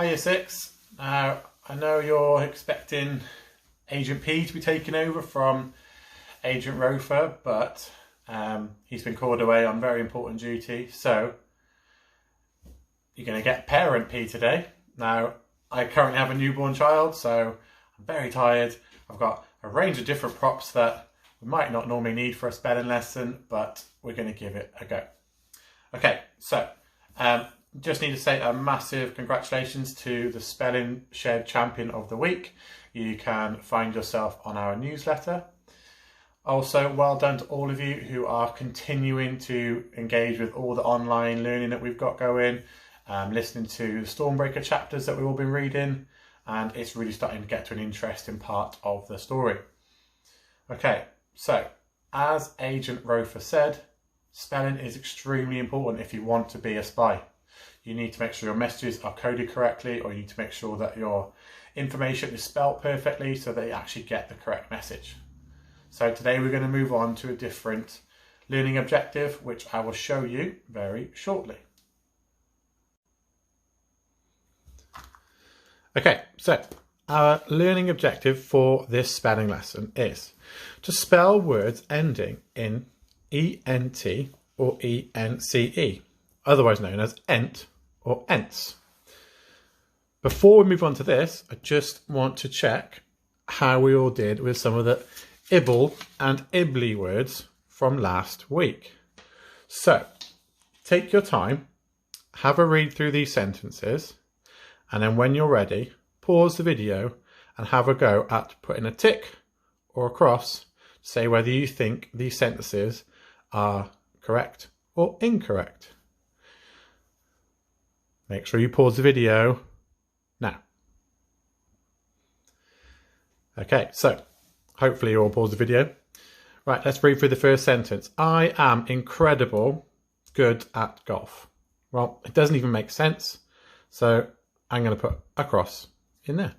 Hi, Year 6. Now, I know you're expecting Agent P to be taken over from Agent Rofer, but he's been called away on very important duty, so you're going to get Parent P today. Now, I currently have a newborn child, so I'm very tired. I've got a range of different props that we might not normally need for a spelling lesson, but we're going to give it a go. Okay, so just need to say a massive congratulations to the Spelling Shed Champion of the Week. You can find yourself on our newsletter. Also, well done to all of you who are continuing to engage with all the online learning that we've got going, listening to the Stormbreaker chapters that we've all been reading, and it's really starting to get to an interesting part of the story. Okay, so as Agent Rofer said, spelling is extremely important if you want to be a spy. You need to make sure your messages are coded correctly, or you need to make sure that your information is spelt perfectly so that you actually get the correct message. So today we're going to move on to a different learning objective, which I will show you very shortly. Okay, so our learning objective for this spelling lesson is to spell words ending in ENT or ENCE, otherwise known as ent or ence. Before we move on to this, I just want to check how we all did with some of the ibble and ibbly words from last week. So take your time, have a read through these sentences, and then when you're ready, pause the video and have a go at putting a tick or a cross to say whether you think these sentences are correct or incorrect. Make sure you pause the video now. Okay, so hopefully you all pause the video. Right, let's read through the first sentence. I am incredible good at golf. Well, it doesn't even make sense, so I'm going to put a cross in there.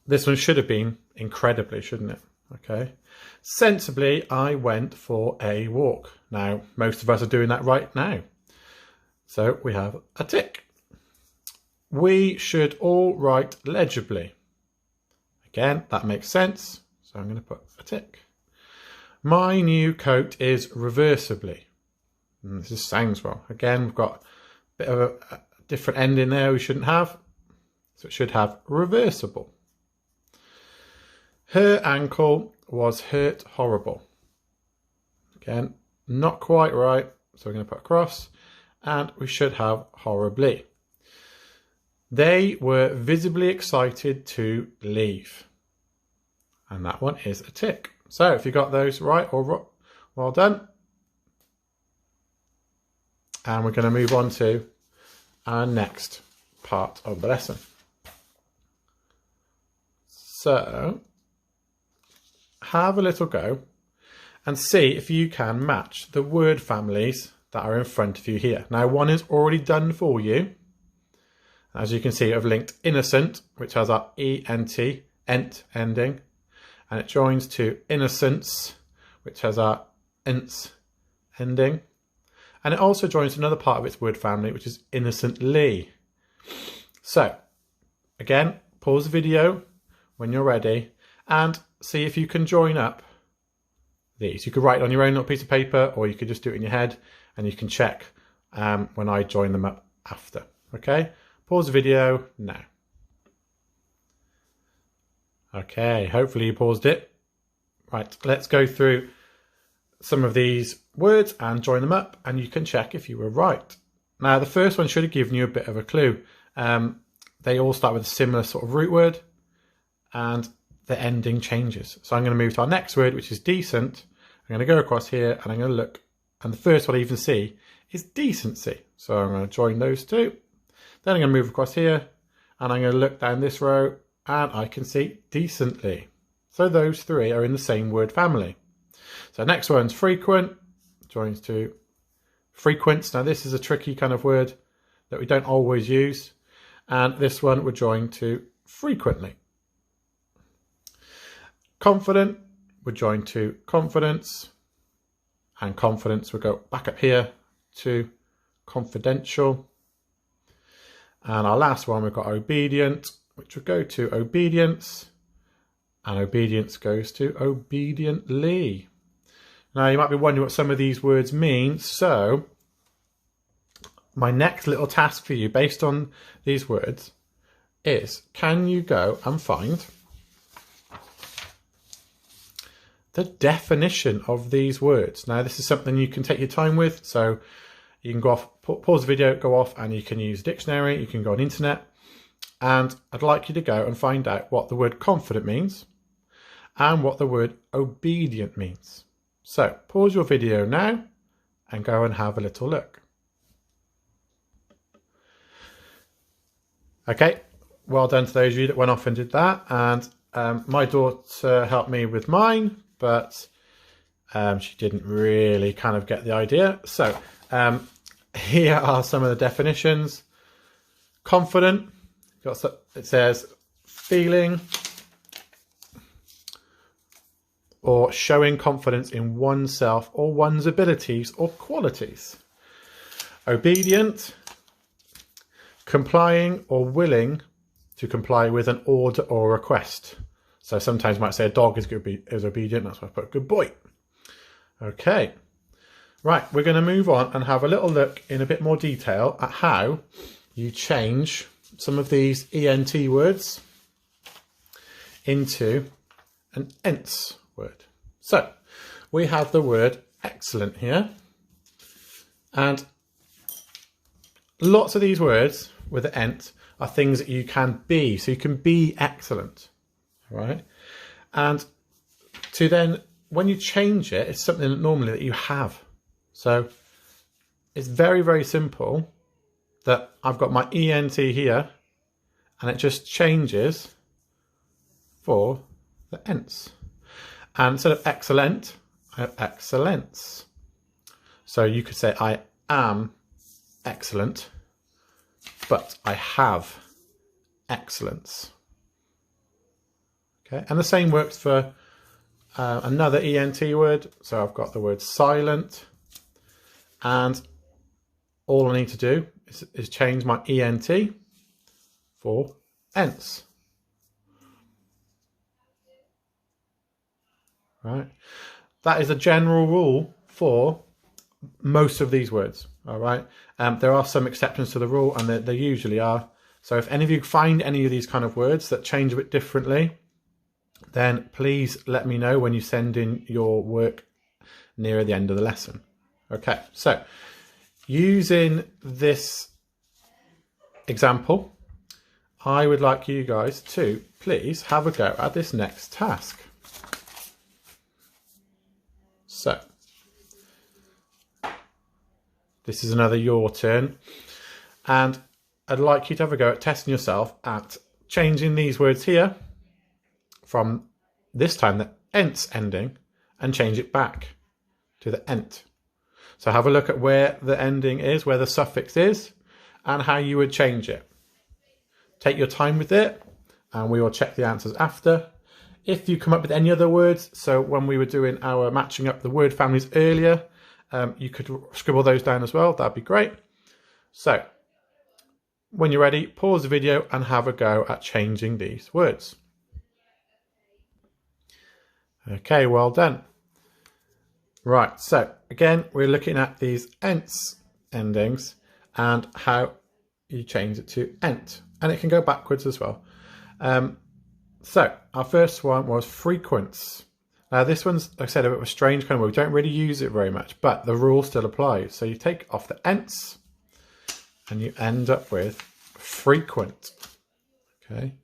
This one should have been incredibly, shouldn't it? Okay. Sensibly, I went for a walk. Now, most of us are doing that right now. So we have a tick. We should all write legibly. Again, that makes sense. So I'm going to put a tick. My new coat is reversibly. This just sounds wrong. Again, we've got a bit of a different ending there we shouldn't have. So it should have reversible. Her ankle was hurt horrible. Again, not quite right. So we're going to put a cross. And we should have horribly. They were visibly excited to leave. And that one is a tick. So if you got those right, or well done. And we're going to move on to our next part of the lesson. So have a little go and see if you can match the word families that are in front of you here. Now, one is already done for you. As you can see, I've linked innocent, which has our ENT, ent ending, and it joins to innocence, which has our ence ending. And it also joins to another part of its word family, which is innocently. So, again, pause the video when you're ready and see if you can join up these. You could write it on your own little piece of paper, or you could just do it in your head, and you can check when I join them up after. Okay, pause the video now. Okay, hopefully you paused it. Right, let's go through some of these words and join them up, and you can check if you were right. Now, the first one should have given you a bit of a clue. They all start with a similar sort of root word, and the ending changes. So I'm going to move to our next word, which is decent. I'm going to go across here, and I'm going to look, and the first one I even see is decency. So I'm going to join those two. Then I'm going to move across here, and I'm going to look down this row, and I can see decently. So those three are in the same word family. So next one's frequent, joins to frequents. Now this is a tricky kind of word that we don't always use. And this one would join to frequently. Confident would join to confidence. And confidence would go back up here to confidential. And our last one, we've got obedient, which will go to obedience, and obedience goes to obediently. Now you might be wondering what some of these words mean. So my next little task for you based on these words is, can you go and find the definition of these words? Now this is something you can take your time with, so you can go off, pause the video, go off, and you can use a dictionary, you can go on the internet, and I'd like you to go and find out what the word confident means and what the word obedient means. So pause your video now and go and have a little look. Okay, well done to those of you that went off and did that. And my daughter helped me with mine, but she didn't really kind of get the idea. So here are some of the definitions. Confident, it says feeling or showing confidence in oneself or one's abilities or qualities. Obedient, complying or willing to comply with an order or request. So sometimes you might say a dog is obedient, that's why I put good boy. Okay, right, we're going to move on and have a little look in a bit more detail at how you change some of these ent words into an ence word. So we have the word excellent here, and lots of these words with the ent are things that you can be. So you can be excellent, right? And to then, when you change it, it's something that normally that you have. So it's very, very simple that I've got my ent here and it just changes for the ence. And instead of excellent, I have excellence. So you could say I am excellent, but I have excellence. Okay, and the same works for another ent word. So I've got the word silent, and all I need to do is change my ent for ence. Right, that is a general rule for most of these words. All right, there are some exceptions to the rule, and there usually are. So if any of you find any of these kind of words that change a bit differently, then please let me know when you send in your work near the end of the lesson. Okay, so using this example, I would like you guys to please have a go at this next task. So this is another your turn, and I'd like you to have a go at testing yourself at changing these words here from this time the ence ending and change it back to the ent. So have a look at where the ending is, where the suffix is, and how you would change it. Take your time with it, and we will check the answers after. If you come up with any other words, so when we were doing our matching up the word families earlier, you could scribble those down as well. That'd be great. So when you're ready, pause the video and have a go at changing these words. Okay, well done. Right, so again, we're looking at these ence endings and how you change it to ent, and it can go backwards as well. So our first one was frequents. Now this one's, like I said, a bit of a strange kind of word. We don't really use it very much, but the rule still applies. So you take off the ence and you end up with frequent. Okay.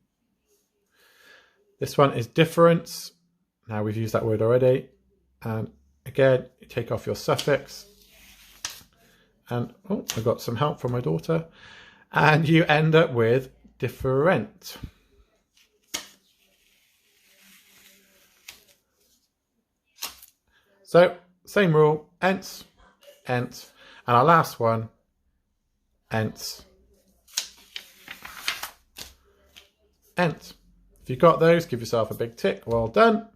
This one is difference. Now we've used that word already. And again, you take off your suffix. And oh, I got some help from my daughter. And you end up with different. So same rule, ence, ent, and our last one, ence, ent. If you got those, give yourself a big tick. Well done.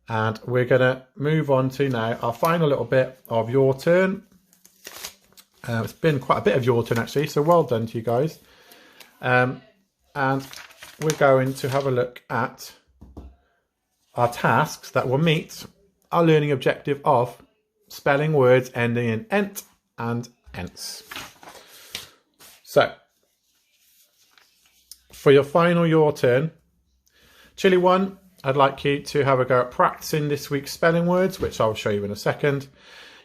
And we're going to move on to now our final little bit of your turn. It's been quite a bit of your turn actually, so well done to you guys. And we're going to have a look at our tasks that will meet our learning objective of spelling words ending in ent and ence. So, for your final your turn, Chili 1, I'd like you to have a go at practicing this week's spelling words, which I'll show you in a second,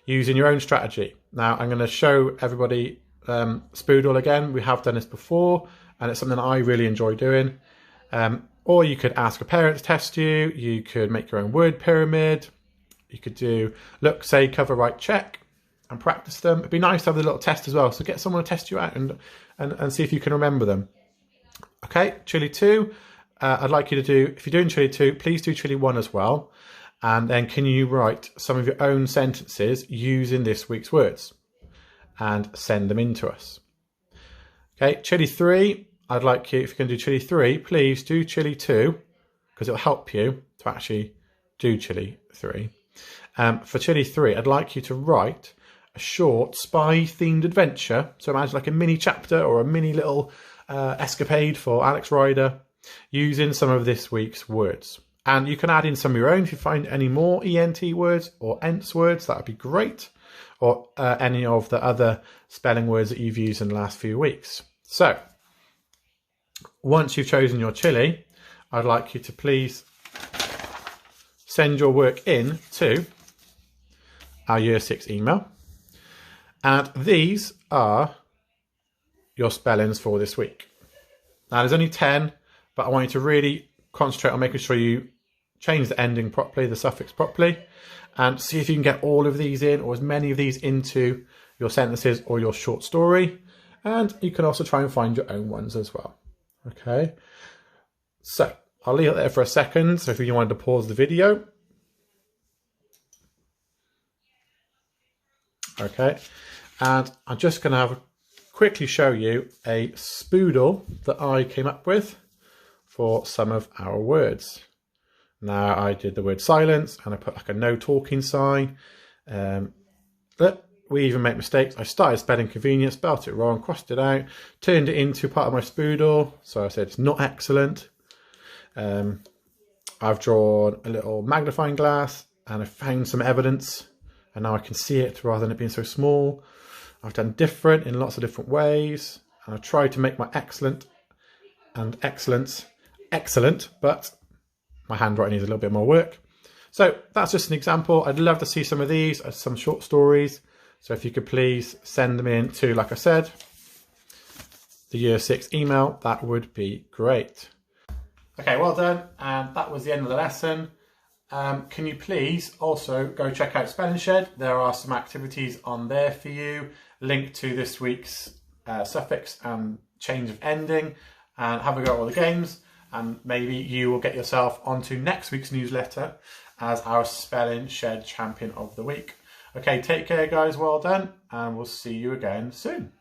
using your own strategy. Now, I'm going to show everybody Spoodle again. We have done this before, and it's something that I really enjoy doing. Or you could ask a parent to test you. You could make your own word pyramid. You could do look, say, cover, write, check, and practice them. It'd be nice to have a little test as well. So get someone to test you out and see if you can remember them. Okay, Chili 2. I'd like you to do, if you're doing Chili 2, please do Chili 1 as well. And then can you write some of your own sentences using this week's words and send them in to us. Okay, Chili 3. I'd like you, if you're going to do Chili 3, please do Chili 2, because it'll help you to actually do Chili 3. For Chili 3, I'd like you to write a short spy-themed adventure. So imagine like a mini chapter or a mini little escapade for Alex Ryder using some of this week's words. And you can add in some of your own if you find any more ENT words or ence words, that would be great. Or any of the other spelling words that you've used in the last few weeks. So, once you've chosen your chili, I'd like you to please send your work in to our Year 6 email. And these are your spellings for this week. Now, there's only 10, but I want you to really concentrate on making sure you change the ending properly, the suffix properly, and see if you can get all of these in, or as many of these into your sentences or your short story. And you can also try and find your own ones as well. Okay, so I'll leave it there for a second. So if you wanted to pause the video. Okay, and I'm just going to quickly show you a spoodle that I came up with for some of our words. Now, I did the word silence and I put like a no talking sign. But we even make mistakes. I started spelling convenience, spelt it wrong, crossed it out, turned it into part of my spoodle. So I said it's not excellent. I've drawn a little magnifying glass and I found some evidence, and now I can see it rather than it being so small. I've done different in lots of different ways, and I've tried to make my excellent and excellence excellent, but my handwriting needs a little bit more work. So that's just an example. I'd love to see some of these as some short stories. So if you could please send them in to, like I said, the Year 6 email, that would be great. Okay, well done. And that was the end of the lesson. Can you please also go check out Spelling Shed? There are some activities on there for you, linked to this week's suffix and change of ending, and have a go at all the games. And maybe you will get yourself onto next week's newsletter as our Spelling Shed Champion of the Week. Okay, take care guys, well done, and we'll see you again soon.